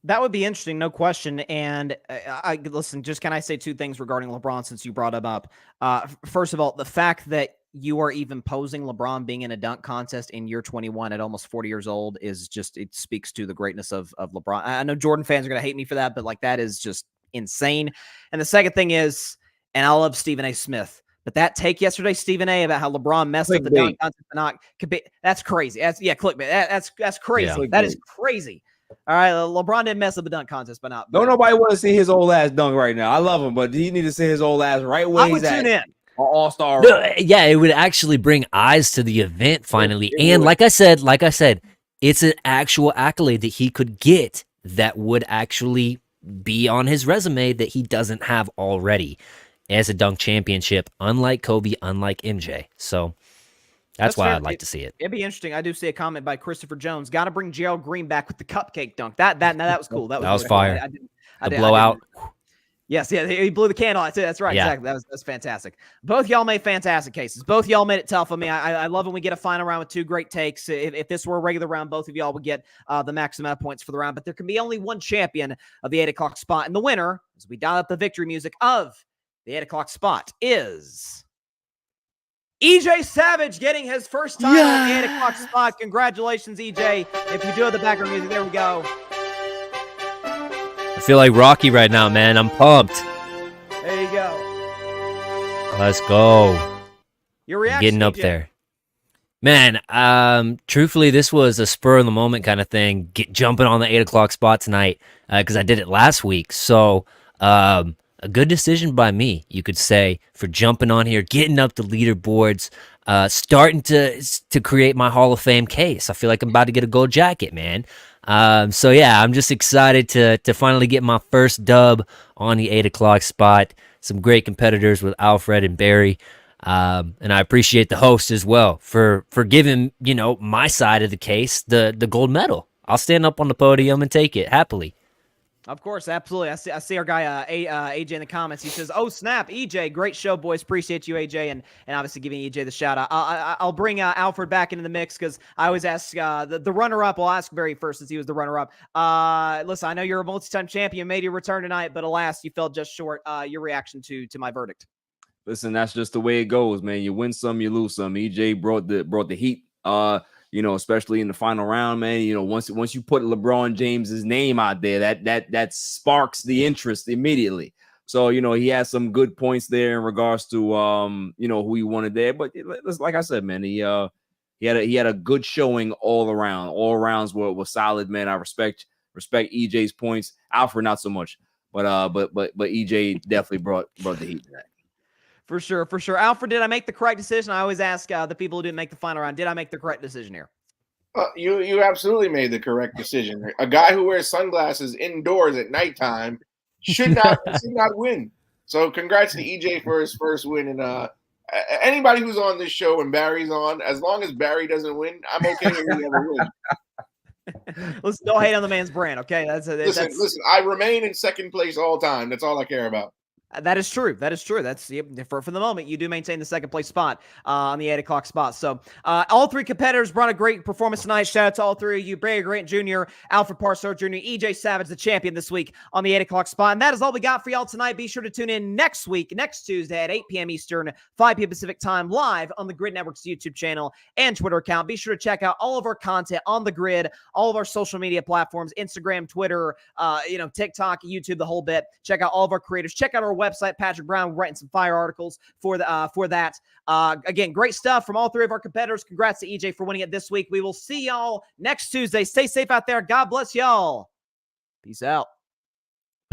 That would be interesting, no question. And listen, just can I say two things regarding LeBron since you brought him up? First of all, the fact that you are even posing LeBron being in a dunk contest in year 21 at almost 40 years old is just, it speaks to the greatness of LeBron. I know Jordan fans are going to hate me for that, but like that is just insane. And the second thing is, and I love Stephen A. Smith, but that take yesterday, Stephen A., about how LeBron messed up the dunk contest, that's crazy. Clickbait. That's crazy. Yeah. That is crazy. All right, LeBron didn't mess up the dunk contest, but not. Don't nobody want to see his old ass dunk right now. I love him, but he need to see his old ass right where he's at. Tune in. All-star. No, yeah, it would actually bring eyes to the event finally. And like I said, it's an actual accolade that he could get that would actually be on his resume that he doesn't have already as a dunk championship, unlike Kobe, unlike MJ. So that's why I'd like to see it. It'd be interesting. I do see a comment by Christopher Jones. Got to bring Gerald Green back with the cupcake dunk. That was cool. That was fire. Cool. The blowout. Yes, yeah, he blew the candle out too. That's right, yeah. Exactly. That's fantastic. Both y'all made fantastic cases. Both y'all made it tough. I mean, I love when we get a final round with two great takes. If this were a regular round, both of y'all would get the maximum amount of points for the round. But there can be only one champion of the 8 o'clock spot, and the winner, as we dial up the victory music of the 8 o'clock spot, is EJ Savage, getting his first time on the 8 o'clock spot. Congratulations, EJ. If you do have the background music, there we go. I feel like Rocky right now, man. I'm pumped. There you go. Let's go. Your reaction, getting up there. Man, truthfully, this was a spur of the moment kind of thing, jumping on the 8 o'clock spot tonight, because I did it last week. So, a good decision by me, you could say, for jumping on here, getting up the leaderboards, starting to create my Hall of Fame case. I feel like I'm about to get a gold jacket, man. So yeah, I'm just excited to finally get my first dub on the 8 o'clock spot. Some great competitors with Alfred and Barry. And I appreciate the host as well for giving, my side of the case, the gold medal. I'll stand up on the podium and take it happily. Of course, absolutely. I see our guy AJ in the comments. He says, "Oh snap, EJ, great show, boys. Appreciate you, AJ, and obviously giving EJ the shout out." I'll bring Alfred back into the mix because I always ask the runner up. I'll ask Barry first since he was the runner up. Listen, I know you're a multi-time champion, made your return tonight, but alas, you fell just short. Your reaction to my verdict? Listen, that's just the way it goes, man. You win some, you lose some. EJ brought the heat. Especially in the final round, man. Once you put LeBron James's name out there, that sparks the interest immediately. So, he has some good points there in regards to who he wanted there. But like I said, man, he had a good showing all around. All rounds were solid, man. I respect EJ's points. Alfred not so much, but EJ definitely brought the heat tonight. For sure. Alfred, did I make the correct decision? I always ask the people who didn't make the final round, did I make the correct decision here? You absolutely made the correct decision. A guy who wears sunglasses indoors at nighttime should not win. So congrats to EJ for his first win. And anybody who's on this show and Barry's on, as long as Barry doesn't win, I'm okay with any other win. Listen, don't hate on the man's brand, okay? Listen, I remain in second place all time. That's all I care about. That is true. That is true. That's for the moment. You do maintain the second place spot on the 8 o'clock spot. So all three competitors brought a great performance tonight. Shout out to all three of you: Barry Grant Jr., Alfred Parsard Jr., EJ Savage, the champion this week on the 8 o'clock spot. And that is all we got for y'all tonight. Be sure to tune in next week, next Tuesday at 8 p.m. Eastern, 5 p.m. Pacific time, live on the Gryd Network's YouTube channel and Twitter account. Be sure to check out all of our content on the Gryd, all of our social media platforms: Instagram, Twitter, TikTok, YouTube, the whole bit. Check out all of our creators. Check out our website. Patrick Brown writing some fire articles for that. Again, great stuff from all three of our competitors. Congrats to EJ for winning it this week. We will see y'all next Tuesday. Stay safe out there. God bless y'all. Peace out.